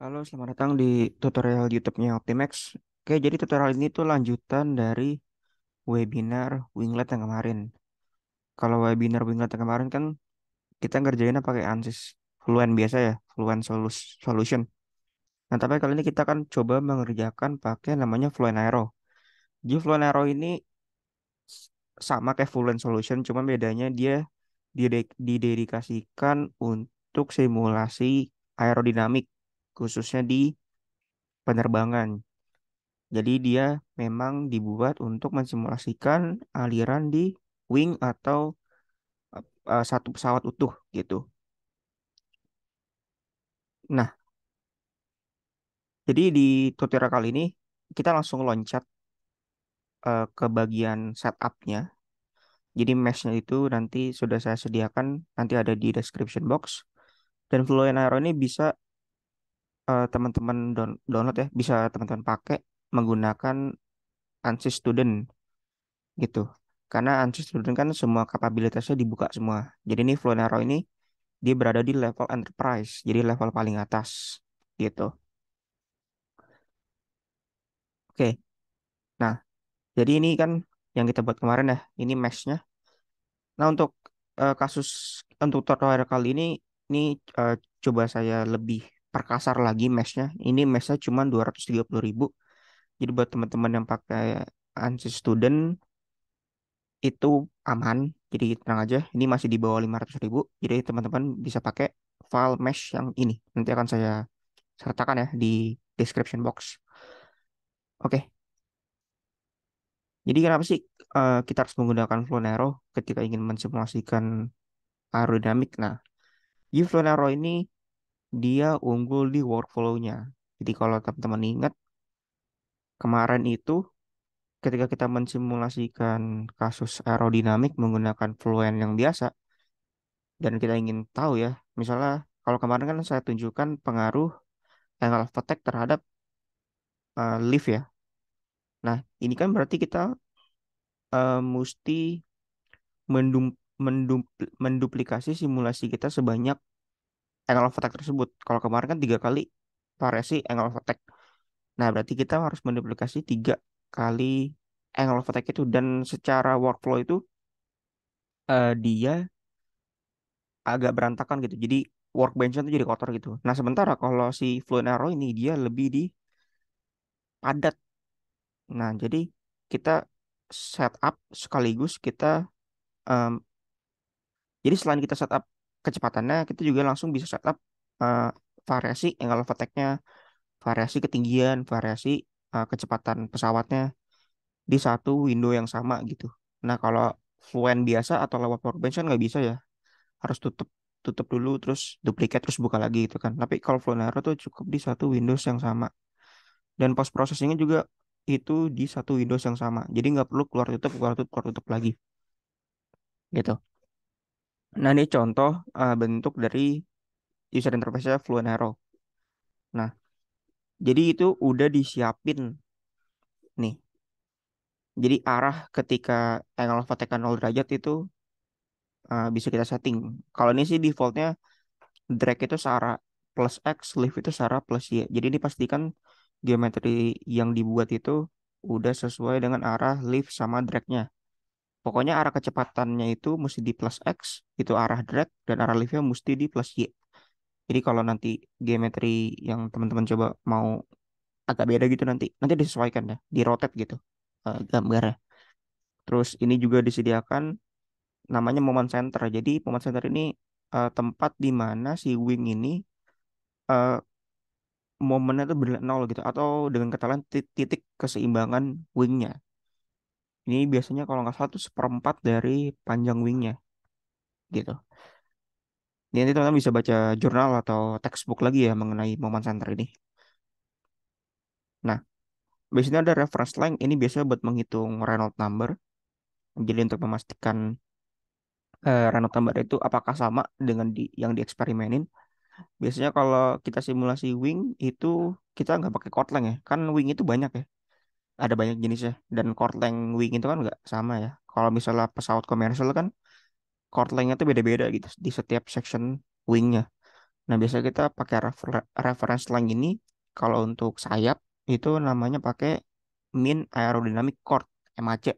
Halo, selamat datang di tutorial YouTube-nya Optimax. Oke, jadi tutorial ini tuh lanjutan dari webinar Winglet yang kemarin. Kalau webinar Winglet yang kemarin kan kita ngerjainnya pakai ANSYS Fluent biasa ya, Solution. Nah, tapi kali ini kita akan coba mengerjakan pakai namanya Fluent Aero. Jadi Fluent Aero ini sama kayak Fluent Solution, cuma bedanya dia didedikasikan untuk simulasi aerodinamik, khususnya di penerbangan. Jadi dia memang dibuat untuk mensimulasikan aliran di wing atau satu pesawat utuh gitu. Nah, jadi di tutorial kali ini kita langsung loncat ke bagian setup-nya. Jadi mesh-nya itu nanti sudah saya sediakan, nanti ada di description box. Dan Fluent Aero ini bisa teman-teman download ya, bisa teman-teman pakai menggunakan ANSYS Student gitu. Karena ANSYS Student kan semua kapabilitasnya dibuka semua. Jadi ini Fluent Aero ini dia berada di level enterprise, jadi level paling atas gitu. Oke, nah jadi ini kan yang kita buat kemarin ya, ini mesh-nya. Nah kasus untuk tutorial kali ini eh, coba saya lebih perkasar lagi mesh-nya. Ini mesh-nya cuma 230.000. Jadi buat teman-teman yang pakai ANSYS Student itu aman. Jadi tenang aja, ini masih di bawah 500.000. Jadi teman-teman bisa pakai file mesh yang ini. Nanti akan saya sertakan ya di description box. Oke, jadi kenapa sih kita harus menggunakan Flonero ketika ingin mensimulasikan aerodinamik? Nah, di Flonero ini dia unggul di workflow-nya. Jadi kalau teman-teman ingat, kemarin itu ketika kita mensimulasikan kasus aerodinamik menggunakan Fluent yang biasa, dan kita ingin tahu ya, misalnya kalau kemarin kan saya tunjukkan pengaruh angle of attack terhadap lift ya. Nah, ini kan berarti kita mesti mendum- menduplikasi simulasi kita sebanyak angle of attack tersebut. Kalau kemarin kan 3 kali variasi angle of attack. Nah, berarti kita harus menduplikasi 3 kali angle of attack itu. Dan secara workflow itu dia agak berantakan gitu. Jadi workbench-nya itu jadi kotor gitu. Nah, sementara kalau si Fluent Arrow ini dia lebih di padat. Nah, jadi kita setup sekaligus kita em, jadi selain kita setup kecepatannya, kita juga langsung bisa setup eh, variasi angle of attack-nya, variasi ketinggian, variasi kecepatan pesawatnya di satu window yang sama gitu. Nah, kalau Fluent biasa atau lewat Workbench kan nggak bisa ya. Harus tutup tutup dulu terus duplicate terus buka lagi gitu kan. Tapi kalau Fluent Aero tuh cukup di satu Windows yang sama. Dan post processingnya juga itu di satu Windows yang sama. Jadi nggak perlu keluar tutup lagi gitu. Nah, ini contoh bentuk dari user interface-nya Fluent Aero. Nah, jadi itu udah disiapin nih. Jadi arah ketika angle of attack 0 derajat itu bisa kita setting. Kalau ini sih defaultnya drag itu searah plus X, lift itu searah plus Y. Jadi ini pastikan geometri yang dibuat itu udah sesuai dengan arah lift sama dragnya. Pokoknya arah kecepatannya itu mesti di plus X, itu arah drag, dan arah liftnya mesti di plus Y. Jadi kalau nanti geometri yang teman-teman coba mau agak beda gitu nanti disesuaikan ya, di rotate gitu gambarnya. Terus ini juga disediakan namanya moment center. Jadi moment center ini tempat di mana si wing ini eh, momennya tuh benar nol gitu, atau dengan kata lain titik keseimbangan wingnya. Ini biasanya kalau nggak salah tuh seperempat dari panjang wingnya gitu. Ini nanti teman-teman bisa baca jurnal atau textbook lagi ya mengenai moment center ini. Nah, biasanya ada reference length, ini biasanya buat menghitung Reynolds number. Jadi untuk memastikan Reynolds number itu apakah sama dengan yang dieksperimenin. Biasanya kalau kita simulasi wing itu kita nggak pakai chord length ya. Kan wing itu banyak ya. Ada banyak jenisnya. Dan chord length wing itu kan nggak sama ya. Kalau misalnya pesawat komersial kan chord length-nya tuh beda-beda gitu di setiap section wingnya. Nah, biasanya kita pakai reference length ini kalau untuk sayap itu namanya pakai min aerodynamic chord, MAC.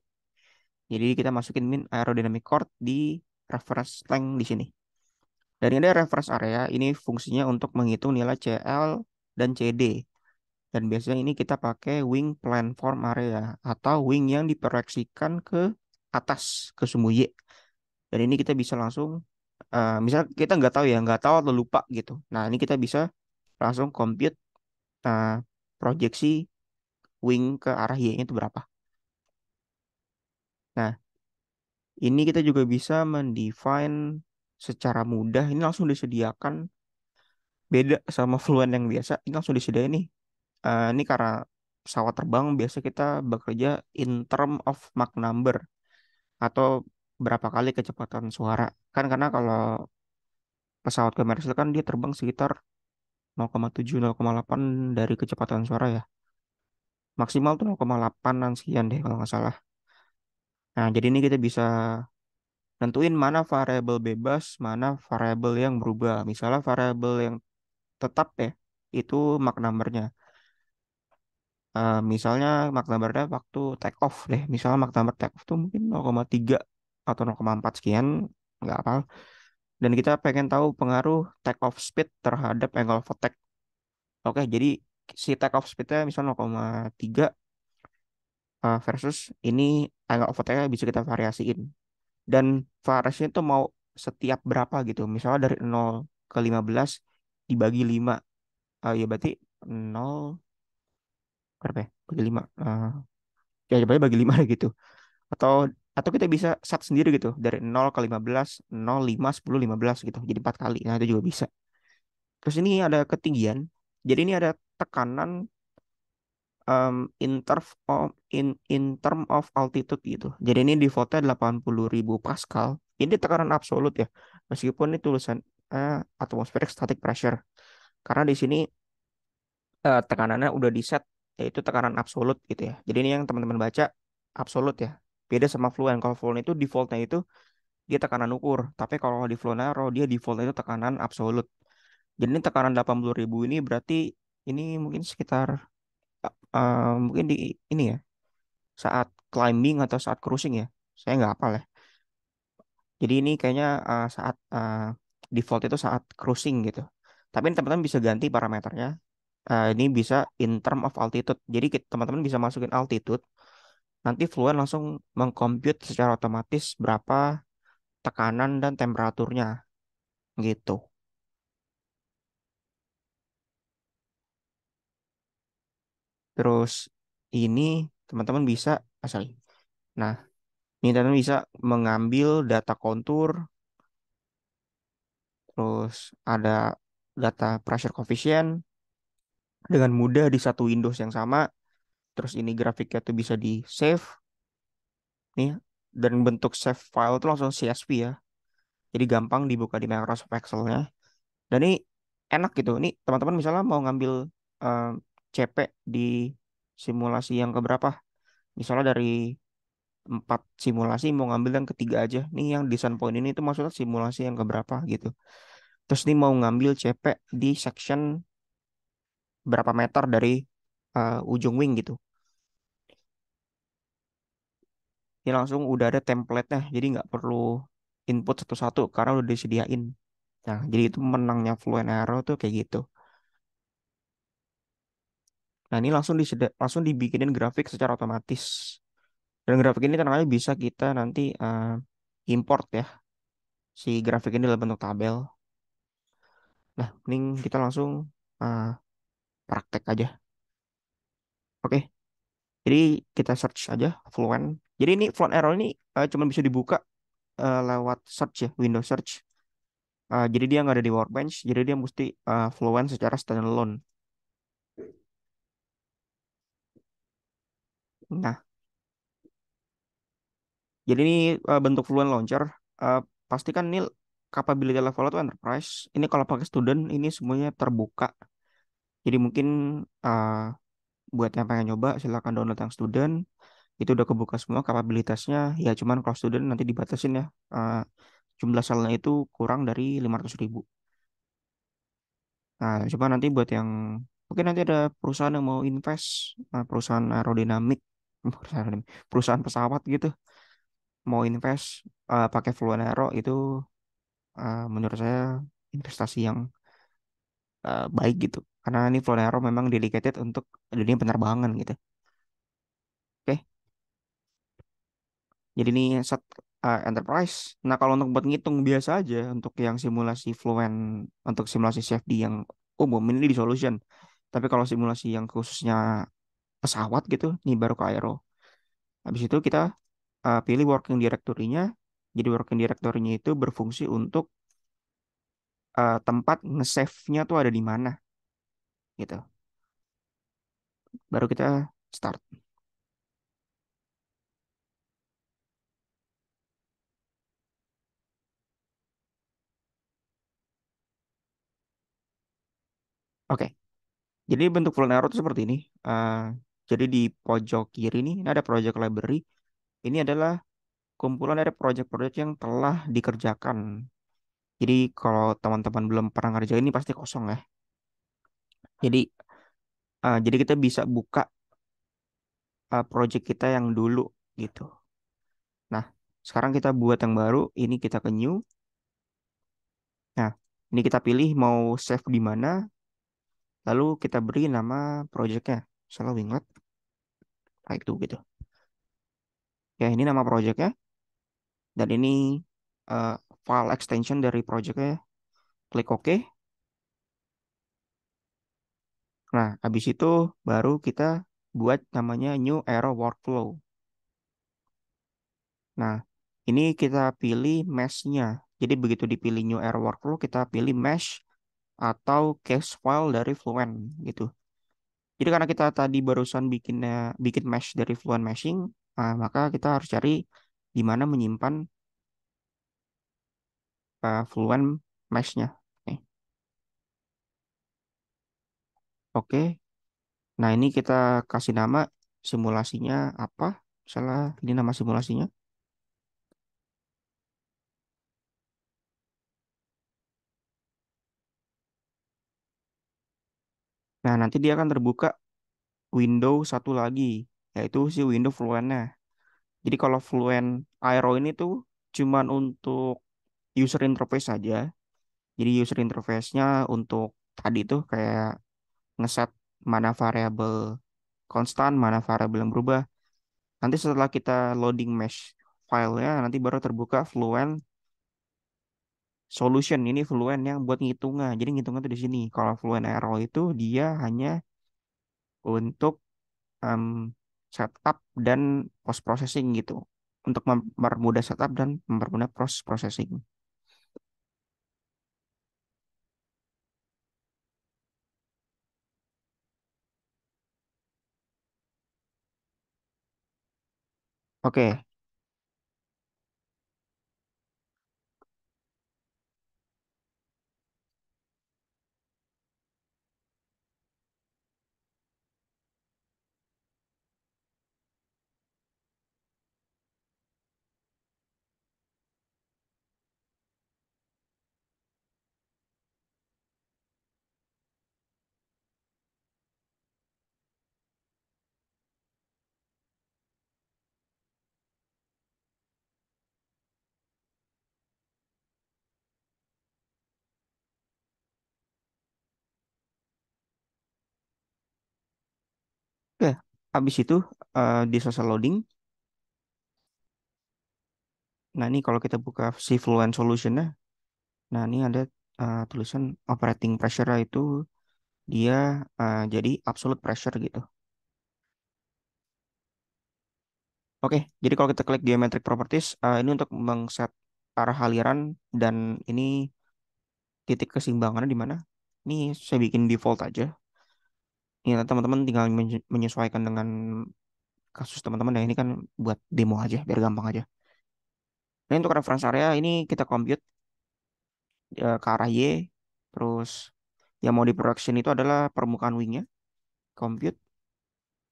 Jadi kita masukin min aerodynamic chord di reference length di sini. Dan ini ada reference area, ini fungsinya untuk menghitung nilai CL dan CD. Dan biasanya ini kita pakai wing planform area atau wing yang diproyeksikan ke atas, ke sumbu Y. Dan ini kita bisa langsung, misal kita nggak tahu ya, nggak tahu atau lupa gitu. Nah, ini kita bisa langsung compute uh, proyeksi wing ke arah Y-nya itu berapa. Nah, ini kita juga bisa mendefine secara mudah. Ini langsung disediakan, beda sama Fluent yang biasa. Ini langsung disediain nih. Ini karena pesawat terbang biasa kita bekerja in term of Mach number atau berapa kali kecepatan suara. Kan karena kalau pesawat komersil kan dia terbang sekitar 0,7-0,8 dari kecepatan suara ya. Maksimal tuh 0,8-an sekian deh kalau nggak salah. Nah, jadi ini kita bisa nentuin mana variabel bebas, mana variabel yang berubah. Misalnya variabel yang tetap ya, itu Mach number-nya. Misalnya Mach number-nya waktu take off deh. Misalnya Mach number take off tuh mungkin 0,3 atau 0,4 sekian, nggak apa. Dan kita pengen tahu pengaruh take off speed terhadap angle of attack. Oke, jadi si take off speed-nya misalnya 0,3 versus ini angle of attack-nya bisa kita variasiin. Dan variasinya itu mau setiap berapa gitu. Misalnya dari 0 ke 15 dibagi 5. Ya berarti 0 berapa ya? Bagi 5. Ya coba bagi 5 gitu. Atau atau kita bisa set sendiri gitu. Dari 0 ke 15, 0, 5, 10, 15 gitu. Jadi 4 kali. Nah itu juga bisa. Terus ini ada ketinggian. Jadi ini ada tekanan in term of altitude gitu. Jadi ini defaultnya 80.000 Pascal. Ini tekanan absolut ya. Meskipun ini tulisan atmospheric static pressure. Karena di sini tekanannya udah di set yaitu tekanan absolut gitu ya. Jadi ini yang teman-teman baca absolut ya. Beda sama Fluent. Kalau Fluent itu defaultnya itu dia tekanan ukur. Tapi kalau di Fluent Aero dia defaultnya itu tekanan absolut. Jadi ini tekanan 80.000 ini berarti ini mungkin sekitar mungkin di ini ya saat climbing atau saat cruising ya. Saya nggak hafal ya. Jadi ini kayaknya saat default itu saat cruising gitu. Tapi ini teman-teman bisa ganti parameternya. Ini bisa in term of altitude. Jadi teman-teman bisa masukin altitude. Nanti Fluent langsung mengcompute secara otomatis berapa tekanan dan temperaturnya gitu. Terus ini teman-teman bisa, sorry. Nah, ini teman-teman bisa mengambil data kontur, terus ada data pressure coefficient dengan mudah di satu Windows yang sama. Terus ini grafiknya tuh bisa di save nih dan bentuk save file itu langsung CSV ya. Jadi gampang dibuka di Microsoft Excel-nya. Dan ini enak gitu. Ini teman-teman misalnya mau ngambil eh, CP di simulasi yang keberapa? Misalnya dari 4 simulasi mau ngambil yang ketiga aja. Nih yang design point ini tuh maksudnya simulasi yang keberapa gitu. Terus nih mau ngambil CP di section berapa meter dari ujung wing gitu. Ini langsung udah ada template-nya, jadi nggak perlu input satu-satu karena udah disediain. Nah, jadi itu menangnya Fluent Aero tuh kayak gitu. Nah, ini langsung dibikinin grafik secara otomatis. Dan grafik ini tenang aja bisa kita nanti import ya si grafik ini dalam bentuk tabel. Nah, mending kita langsung uh, praktek aja. Oke, jadi kita search aja Fluent. Jadi ini Fluent Aero ini cuma bisa dibuka lewat search ya, Windows Search. Jadi dia nggak ada di Workbench, jadi dia mesti Fluent secara standalone. Nah, jadi ini bentuk Fluent Launcher. Eh, Pastikan ini capability level itu enterprise. Ini kalau pakai student ini semuanya terbuka. Jadi mungkin eh, buat yang pengen nyoba silakan download yang student. Itu udah kebuka semua kapabilitasnya. Ya cuman kalau student nanti dibatasin ya. Jumlah salnya itu kurang dari 500.000. Nah, coba nanti buat yang mungkin nanti ada perusahaan yang mau invest, perusahaan aerodinamik, perusahaan pesawat gitu, mau invest pakai Fluent Aero itu menurut saya investasi yang baik gitu. Karena ini Fluent Aero memang dedicated untuk dunia penerbangan gitu. Oke, jadi ini set enterprise. Nah, kalau untuk buat ngitung biasa aja untuk yang simulasi Fluent untuk simulasi CFD yang umum ini di solution. Tapi kalau simulasi yang khususnya pesawat gitu, nih baru ke aero. Habis itu kita pilih working directory-nya. Jadi working directory-nya itu berfungsi untuk tempat nge-save-nya tuh ada di mana gitu. Baru kita start. Oke. Jadi bentuk full arrow itu seperti ini. Eh, jadi di pojok kiri ini ada project library. Ini adalah kumpulan dari project-project yang telah dikerjakan. Jadi kalau teman-teman belum pernah ngerjain ini pasti kosong ya. Jadi jadi kita bisa buka project kita yang dulu gitu. Nah, sekarang kita buat yang baru. Ini kita ke new. Nah, ini kita pilih mau save di mana. Lalu kita beri nama projectnya. Misalnya Winglet. Kayak itu gitu. Ya, ini nama projectnya. Dan ini eh, file extension dari projectnya. Klik OK. Nah, habis itu baru kita buat namanya new Aero workflow. Nah, ini kita pilih mesh-nya. Jadi begitu dipilih new Aero workflow, kita pilih mesh atau case file dari Fluent gitu. Jadi karena kita tadi barusan bikin mesh dari Fluent Meshing, maka kita harus cari di mana menyimpan Fluent Mesh-nya. Nih, oke. Nah, ini kita kasih nama simulasinya apa? Misalnya ini nama simulasinya. Nah, nanti dia akan terbuka window satu lagi, yaitu si window Fluent-nya. Jadi kalau Fluent Aero ini tuh cuman untuk user interface saja. Jadi user interface-nya untuk tadi tuh kayak ngeset mana variabel konstan, mana variabel yang berubah. Nanti setelah kita loading mesh filenya, nanti baru terbuka Fluent Solution. Ini Fluent yang buat ngitungnya. Jadi ngitungnya tuh di sini. Kalau Fluent Arrow itu dia hanya untuk em, setup dan post processing gitu. Untuk mempermudah setup dan mempermudah post processing. Oke, oke. Habis itu di selesai loading. Nah ini kalau kita buka si Fluent Solution-nya, nah ini ada tulisan operating pressure itu dia jadi absolute pressure gitu. Oke, jadi kalau kita klik geometric properties, ini untuk mengset arah aliran dan ini titik keseimbangannya di mana. Ini saya bikin default aja. Ini nanti teman-teman tinggal menyesuaikan dengan kasus teman-teman ya. Ini kan buat demo aja, biar gampang aja. Nah, untuk reference area ini kita compute ke arah Y, terus yang mau di production itu adalah permukaan wingnya, compute,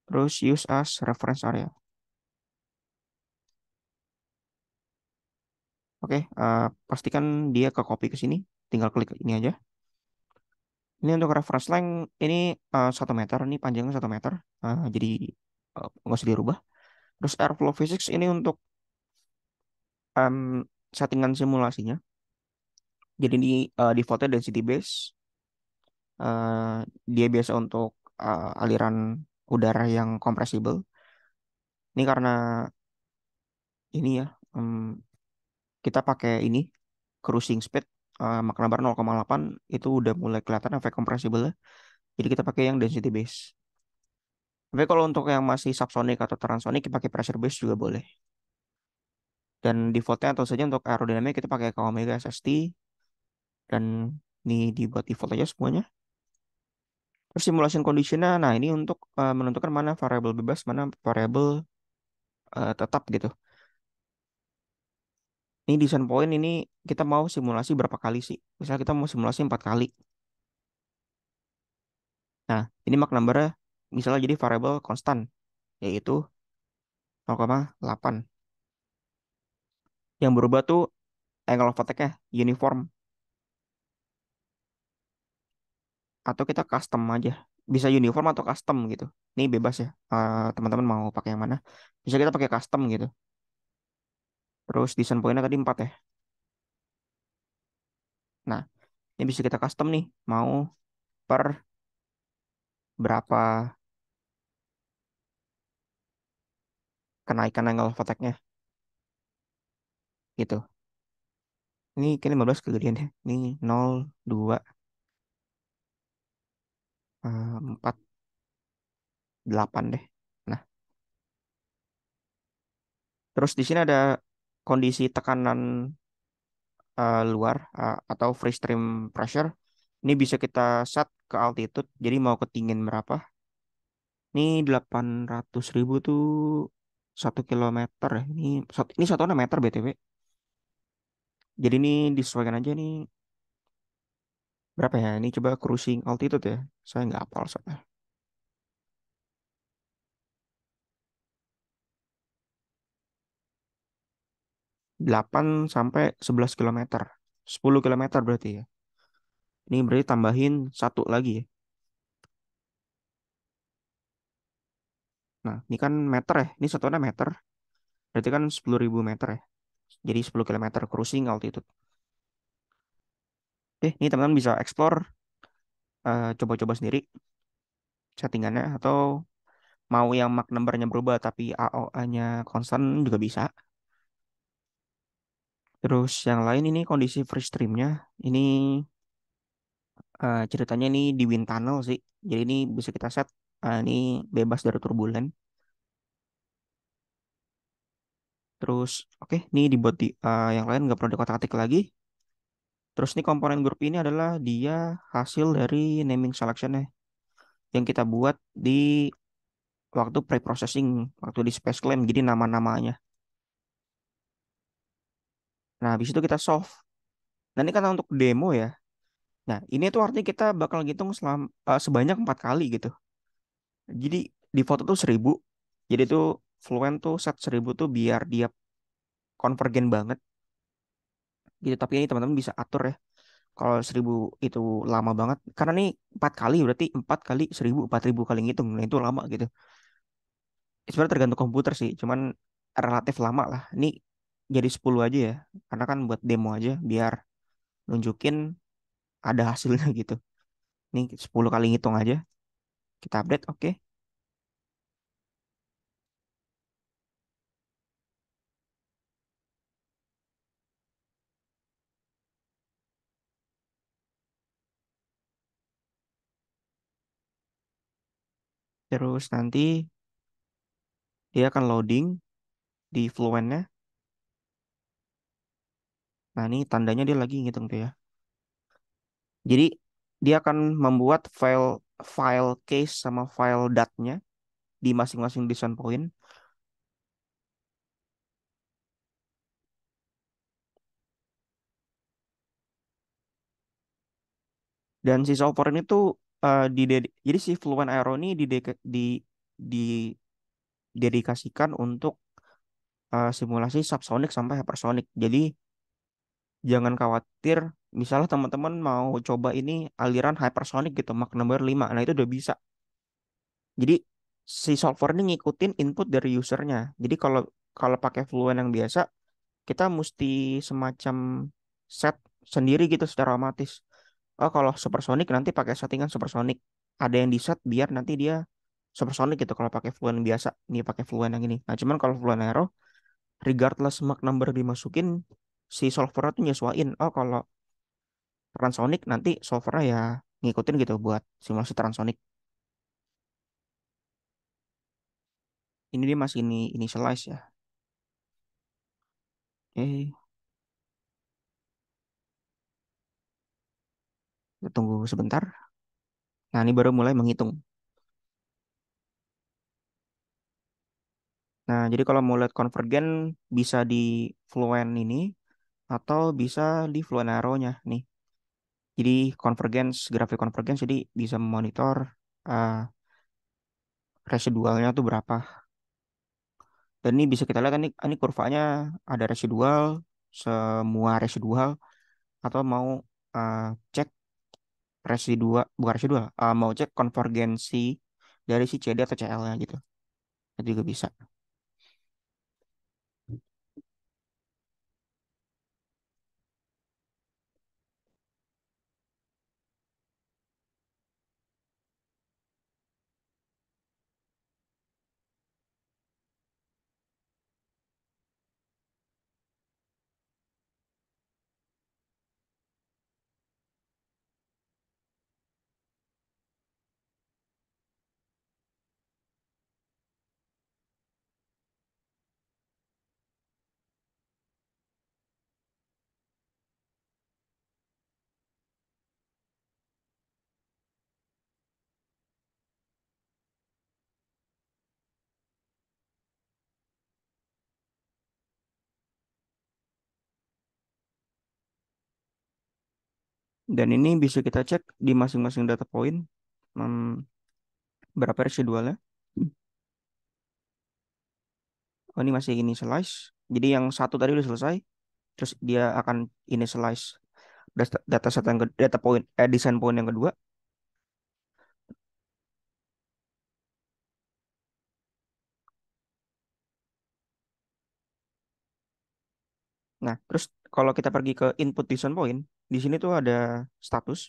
terus use as reference area. Oke, pastikan dia ke copy ke sini. Tinggal klik ini aja. Ini untuk reference length ini 1 meter, ini panjangnya 1 meter. Jadi nggak usah dirubah. Terus airflow physics ini untuk em, settingan simulasinya. Jadi ini defaultnya density base. Eh, Dia biasa untuk aliran udara yang compressible. Ini karena ini ya, kita pakai ini cruising speed Mach number 0,8 itu udah mulai kelihatan efek compressible. Jadi kita pakai yang density base. Tapi kalau untuk yang masih subsonic atau transonic pakai pressure base juga boleh. Dan defaultnya atau saja untuk aerodinamik kita pakai Omega SST dan ini dibuat default aja semuanya. Terus simulation conditionnya, nah ini untuk menentukan mana variabel bebas, mana variabel tetap gitu. Ini design point ini kita mau simulasi berapa kali sih? Misalnya kita mau simulasi 4 kali. Nah, ini Mach number-nya misalnya jadi variabel konstan, yaitu 0,8. Yang berubah tuh angle of attack-nya uniform. Atau kita custom aja. Bisa uniform atau custom gitu. Ini bebas ya. Teman-teman mau pakai yang mana? Bisa kita pakai custom gitu. Terus design point-nya tadi 4 ya. Nah, ini bisa kita custom nih. Mau per berapa kenaikan angle of attack-nya gitu. Ini kayaknya 15 kegedean ya. Ini 0, 2, 4, 8 deh. Nah, terus di sini ada kondisi tekanan luar atau free stream pressure. Ini bisa kita set ke altitude. Jadi mau ketinggian berapa? Ini 800.000 tuh 1 kilometer ya. Ini 1 meter BTW. Jadi ini disesuaikan aja nih berapa ya? Ini coba cruising altitude ya. Saya nggak hafal soalnya. 8 sampai 11 kilometer. 10 kilometer berarti ya. Ini berarti tambahin satu lagi ya. Nah, ini kan meter ya. Ini satunya meter. Berarti kan 10.000 meter ya. Jadi 10 kilometer cruising altitude. Ini teman-teman bisa explore, coba-coba sendiri settingannya. Atau mau yang Mach number-nya berubah tapi AOA-nya konstan juga bisa. Terus yang lain ini kondisi free stream-nya. Ini ceritanya ini di wind tunnel sih. Jadi ini bisa kita set. Ini bebas dari turbulen. Terus oke, ini dibuat di yang lain nggak perlu dikotak-atik lagi. Terus nih komponen grup ini adalah dia hasil dari naming selection-nya yang kita buat di waktu pre-processing, waktu di space claim. Jadi nama-namanya. Nah, habis itu kita solve. Nah, ini kan untuk demo ya. Nah, ini tuh artinya kita bakal ngitung sebanyak 4 kali gitu. Jadi di foto tuh 1.000. Jadi tuh Fluent tuh set 1.000 tuh biar dia konvergen banget gitu. Tapi ini teman-teman bisa atur ya. Kalau 1.000 itu lama banget. Karena nih 4 kali berarti 4 kali 1.000, 4.000 kali ngitung. Nah itu lama gitu. Sebenarnya tergantung komputer sih. Cuman relatif lama lah. Ini jadi 10 aja ya. Karena kan buat demo aja biar nunjukin ada hasilnya gitu. Ini 10 kali ngitung aja. Kita update, oke. Terus nanti dia akan loading di Fluentnya. Nah ini tandanya dia lagi ngitung tuh ya. Jadi dia akan membuat file file case sama file datnya di masing-masing design point. Dan si software ini tuh jadi si Fluent Aero ini didedikasikan untuk simulasi subsonic sampai hypersonic. Jadi jangan khawatir Misalnya teman-teman mau coba ini aliran hypersonic gitu, Mach number 5. Nah, itu udah bisa. Jadi si solver ini ngikutin input dari usernya. Jadi kalau kalau pakai Fluent yang biasa, kita mesti semacam set sendiri gitu secara otomatis. Oh, kalau supersonic nanti pakai settingan supersonic. Ada yang di set biar nanti dia supersonic gitu kalau pakai Fluent biasa. Ini pakai Fluent yang ini. Nah, cuman kalau Fluent Aero, regardless Mach number dimasukin, si solvernya tuh nyesuaiin. Oh, kalau transonic nanti solvernya ya ngikutin gitu buat simulasi transonic. Ini dia masih ini initialize ya. Eh, kita tunggu sebentar. Nah, ini baru mulai menghitung. Nah, jadi kalau mau lihat konvergen bisa di Fluent ini atau bisa di Fluent Arrow-nya nih. Jadi convergence, grafik convergence jadi bisa memonitor uh, residualnya tuh berapa. Dan ini bisa kita lihat ini kurvanya ada residual, semua residual atau mau uh, cek residual, bukan residual, mau cek konvergensi dari si CD atau CL-nya gitu. Itu juga bisa. Dan ini bisa kita cek di masing-masing data point berapa residualnya. Oh, ini masih initialize. Jadi yang satu tadi udah selesai, terus dia akan initialize data set yang data point design point yang kedua. Nah, terus kalau kita pergi ke input design point, di sini tuh ada status.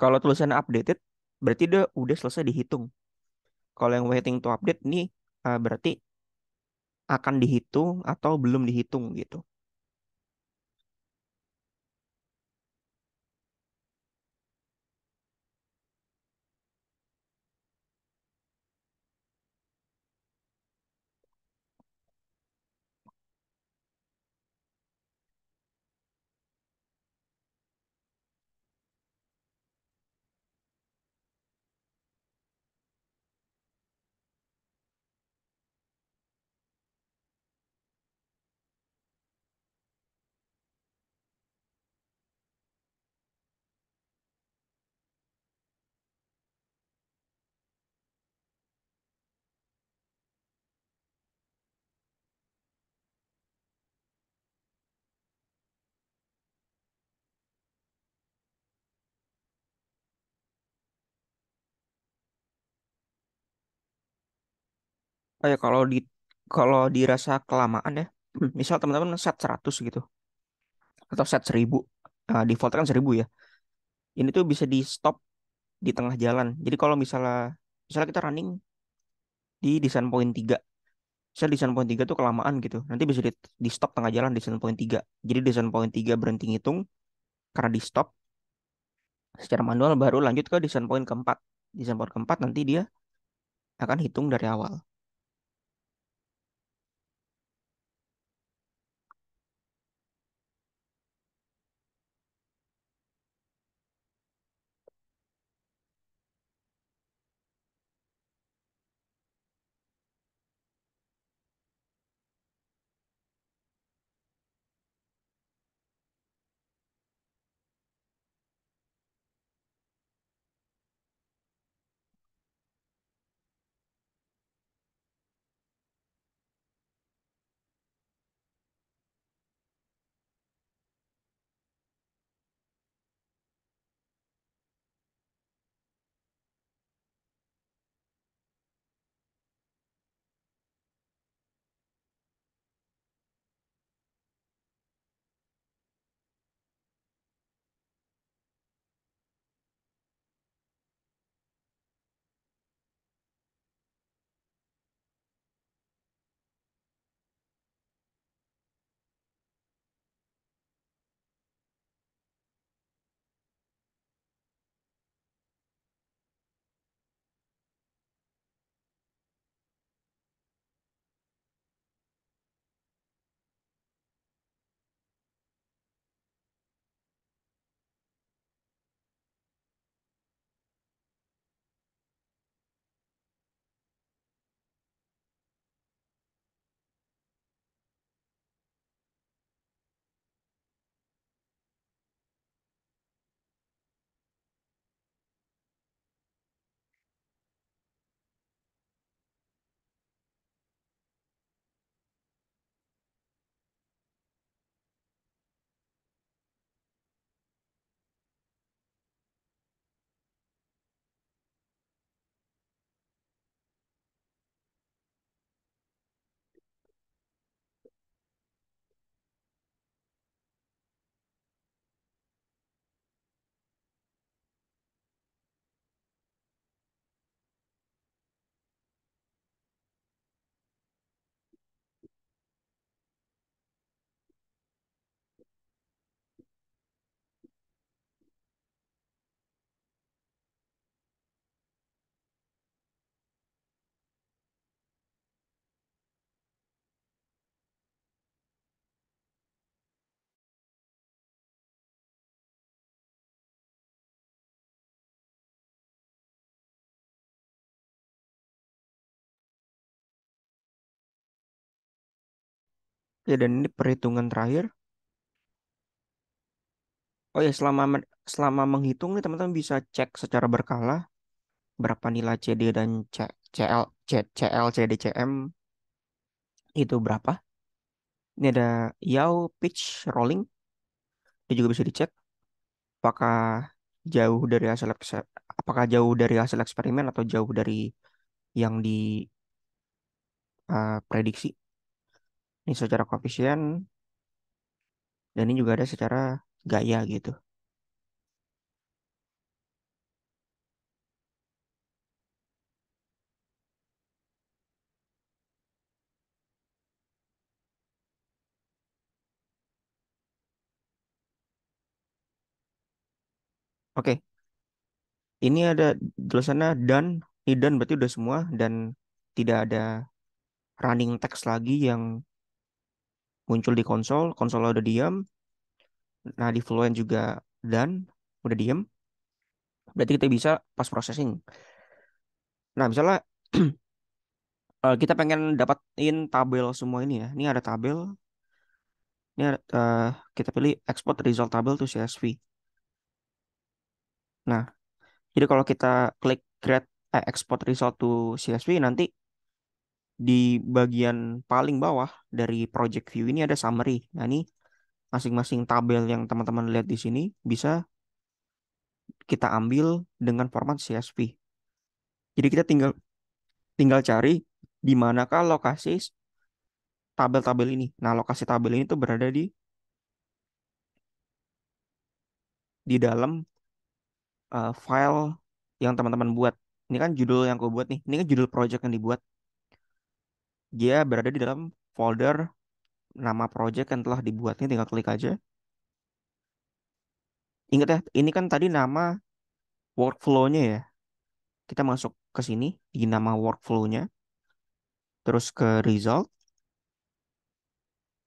Kalau tulisannya updated, berarti dia udah selesai dihitung. Kalau yang waiting to update ini berarti akan dihitung atau belum dihitung gitu. Oh ya, kalau dirasa kelamaan ya, misal teman-teman set 100 gitu atau set 1000, default kan 1000 ya. Ini tuh bisa di stop di tengah jalan. Jadi kalau misalnya kita running di design point 3, misal design point 3 tuh kelamaan gitu. Nanti bisa di stop tengah jalan design point 3. Jadi design point 3 berhenti ngitung karena di stop secara manual baru lanjut ke design point keempat. Design point keempat nanti dia akan hitung dari awal. Ya, dan ini perhitungan terakhir. Oh ya, selama menghitung nih teman-teman bisa cek secara berkala berapa nilai CD dan CL, CL, CD, CM itu berapa. Ini ada yaw pitch rolling, itu juga bisa dicek apakah jauh dari apakah jauh dari hasil eksperimen atau jauh dari yang diprediksi. Ini secara koefisien dan ini juga ada secara gaya gitu. Oke, ini ada tulisannya done. Ini done berarti udah semua dan tidak ada running text lagi yang muncul di konsol. Konsol udah diam. Nah, di Fluent juga done, udah diam. Berarti kita bisa pas processing. Nah, misalnya kita pengen dapatin tabel semua ini ya. Ini ada tabel. Ini ada, kita pilih export result table to CSV. Nah, jadi kalau kita klik create export result to CSV nanti di bagian paling bawah dari project view ini ada summary. Nah, ini masing-masing tabel yang teman-teman lihat di sini bisa kita ambil dengan format CSV. Jadi kita tinggal tinggal cari di manakah lokasi tabel-tabel ini. Nah, lokasi tabel ini tuh berada di dalam file yang teman-teman buat. Ini kan judul yang aku buat nih. Ini kan judul project yang dibuat. Dia berada di dalam folder nama project yang telah dibuat. Ini tinggal klik aja. Ingat ya, ini kan tadi nama workflow-nya ya. Kita masuk ke sini di nama workflow-nya, terus ke result.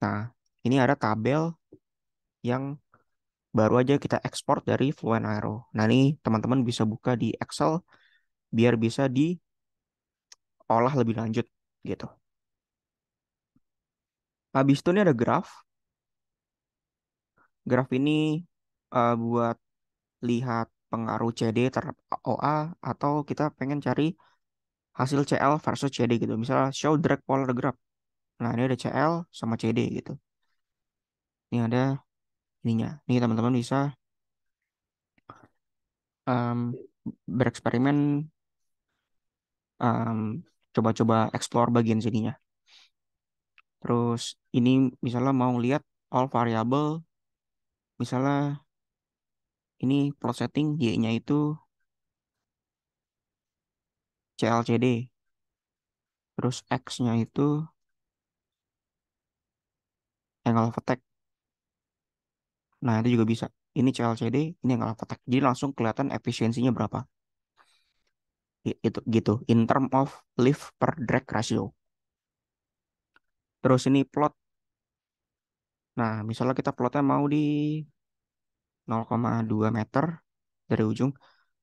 Nah, ini ada tabel yang baru aja kita ekspor dari Fluent Aero. Nah, ini teman-teman bisa buka di Excel biar bisa diolah lebih lanjut gitu. Habis itu ini ada graf. Graf ini buat lihat pengaruh CD terhadap OA atau kita pengen cari hasil CL versus CD gitu. Misalnya show drag polar graph. Nah, ini ada CL sama CD gitu. Ini ada ininya. Ini teman-teman bisa em, bereksperimen, em, coba-coba explore bagian sininya. Terus ini misalnya mau lihat all variable, misalnya ini plot setting Y-nya itu CLCD, terus X-nya itu angle of attack. Nah, itu juga bisa. Ini CLCD, ini angle of attack. Jadi langsung kelihatan efisiensinya berapa. Itu gitu, in term of lift per drag ratio. Terus ini plot. Nah, misalnya kita plotnya mau di 0,2 meter dari ujung.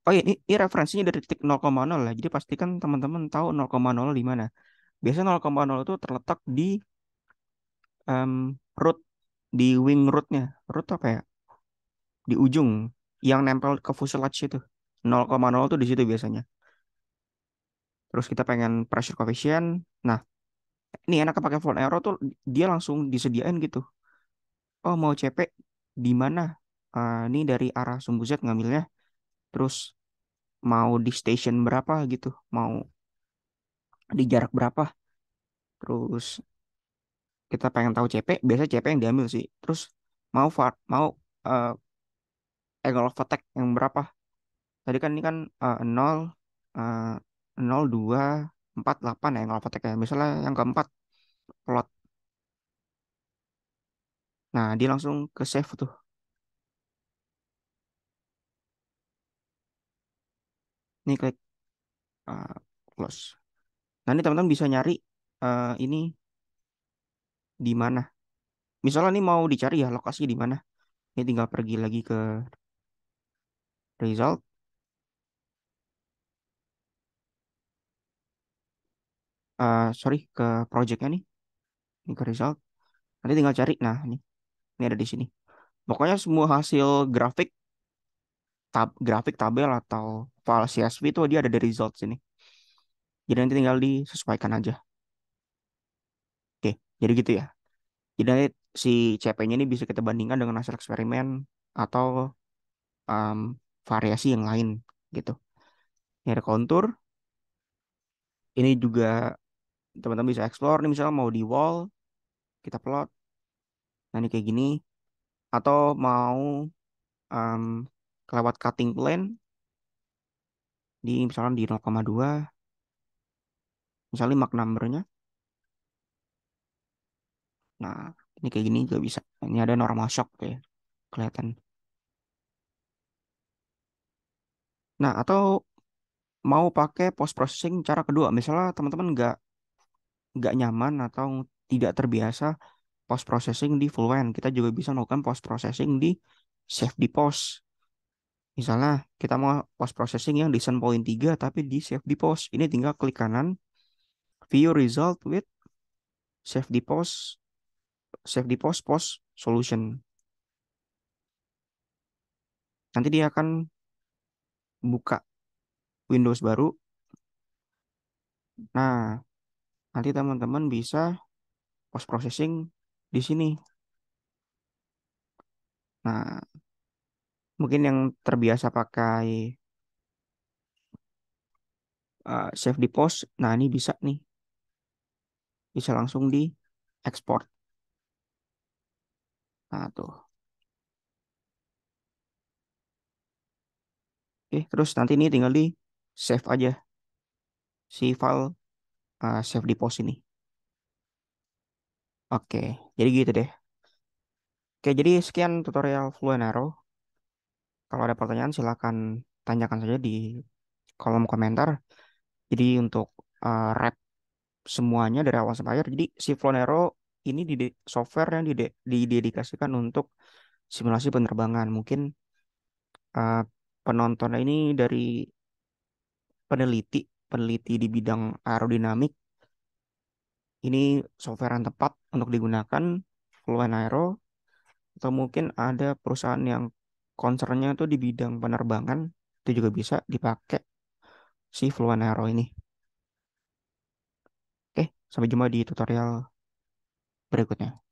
Oh iya, ini referensinya dari titik 0,0 ya. Jadi pastikan teman-teman tahu 0,0 di mana. Biasanya 0,0 itu terletak di em, root, di wing rootnya. Root apa ya? Di ujung yang nempel ke fuselage itu. 0,0 tuh di situ biasanya. Terus kita pengen pressure coefficient. Nah, ini enak pakai Fluent Aero tuh dia langsung disediain gitu. Oh, mau CP di mana? Ini dari arah sumbu Z ngambilnya. Terus mau di station berapa gitu. Mau di jarak berapa. Terus kita pengen tahu CP, biasanya CP yang diambil sih. Terus mau eh, angle of attack yang berapa? Tadi kan ini kan 0 eh, 0, 2, 4, 8 ya angle of attack ya. Misalnya yang keempat plot. Nah, dia langsung ke save tuh. Ini klik eh, close. Nah, ini teman-teman bisa nyari ini di mana. Misalnya ini mau dicari ya lokasi di mana. Ini tinggal pergi lagi ke result. Sorry, ke projectnya nih. Ini ke result. Nanti tinggal cari. Nah, ini ada di sini. Pokoknya semua hasil grafik tabel atau file CSV itu dia ada di results ini. Jadi nanti tinggal disesuaikan aja. Oke, jadi gitu ya. Jadi nanti si CP-nya ini bisa kita bandingkan dengan hasil eksperimen atau um, variasi yang lain gitu. Ini ada kontur. Ini juga teman-teman bisa explore nih misalnya mau di wall kita plot. Nah ini kayak gini. Atau mau um, kelewat cutting plane di misalnya di 0,2 misalnya Mach number-nya. Nah, ini kayak gini juga bisa. Ini ada normal shock ya, kelihatan. Nah, atau mau pakai post processing cara kedua. Misalnya teman-teman nggak nyaman atau tidak terbiasa post processing di Fluent, kita juga bisa melakukan post processing di Save di Post. Misalnya kita mau post processing yang di point 3 tapi di Save di Post. Ini tinggal klik kanan, view result with Save di Post, Save di Post Post Solution. Nanti dia akan buka Windows baru. Nah, nanti teman-teman bisa post processing di sini. Nah, mungkin yang terbiasa pakai save di post, nah ini bisa nih, bisa langsung di export. Nah, tuh. Oke, terus nanti ini tinggal di save aja si file save di post ini. Oke, jadi gitu deh. Oke, jadi sekian tutorial Fluent Arrow. Kalau ada pertanyaan silakan tanyakan saja di kolom komentar. Jadi untuk wrap semuanya dari awal sampai akhir. Jadi si Flonero ini software yang didedikasikan untuk simulasi penerbangan. Mungkin uh, penonton ini dari peneliti, peneliti di bidang aerodinamik. Ini software yang tepat untuk digunakan Fluent Aero. Atau mungkin ada perusahaan yang concernnya itu di bidang penerbangan. Itu juga bisa dipakai si Fluent Aero ini. Oke, sampai jumpa di tutorial berikutnya.